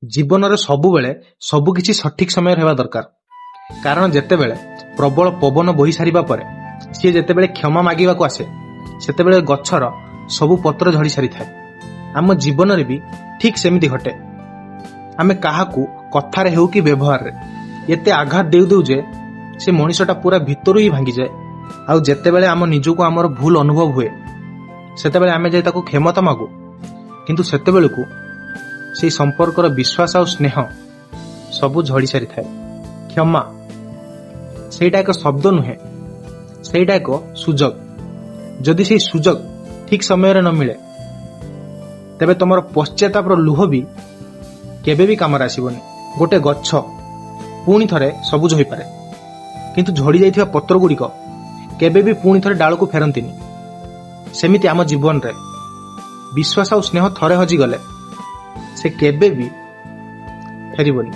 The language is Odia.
ଜୀବନରେ ସବୁବେଳେ ସବୁକିଛି ସଠିକ ସମୟରେ ହେବା ଦରକାର। କାରଣ ଯେତେବେଳେ ପ୍ରବଳ ପବନ ବୋହି ସାରିବା ପରେ ସିଏ ଯେତେବେଳେ କ୍ଷମା ମାଗିବାକୁ ଆସେ ସେତେବେଳେ ଗଛର ସବୁ ପତ୍ର ଝଡ଼ି ସାରିଥାଏ। ଆମ ଜୀବନରେ ବି ଠିକ ସେମିତି ଘଟେ। ଆମେ କାହାକୁ କଥାରେ ହେଉ କି ବ୍ୟବହାରରେ ଏତେ ଆଘାତ ଦେଉ ଦେଉ ଯେ ସେ ମଣିଷଟା ପୁରା ଭିତରୁ ହିଁ ଭାଙ୍ଗିଯାଏ। ଆଉ ଯେତେବେଳେ ଆମ ନିଜକୁ ଆମର ଭୁଲ ଅନୁଭବ ହୁଏ ସେତେବେଳେ ଆମେ ଯାଇ ତାକୁ କ୍ଷମତା ମାଗୁ, କିନ୍ତୁ ସେତେବେଳକୁ ସେହି ସମ୍ପର୍କର ବିଶ୍ୱାସ ଆଉ ସ୍ନେହ ସବୁ ଝଡ଼ି ସାରିଥାଏ। କ୍ଷମା ସେଇଟା ଏକ ଶବ୍ଦ ନୁହେଁ, ସେଇଟା ଏକ ସୁଯୋଗ। ଯଦି ସେହି ସୁଯୋଗ ଠିକ ସମୟରେ ନ ମିଳେ ତେବେ ତମର ପଶ୍ଚାତାପର ଲୁହ ବି କେବେ ବି କାମରେ ଆସିବନି। ଗୋଟେ ଗଛ ପୁଣି ଥରେ ସବୁଜ ହୋଇପାରେ, କିନ୍ତୁ ଝଡ଼ି ଯାଇଥିବା ପତ୍ରଗୁଡ଼ିକ କେବେ ବି ପୁଣି ଥରେ ଡାଳକୁ ଫେରନ୍ତିନି। ସେମିତି ଆମ ଜୀବନରେ ବିଶ୍ୱାସ ଆଉ ସ୍ନେହ ଥରେ ହଜିଗଲେ ସେ କେବେ ବି ଫେରିବନି।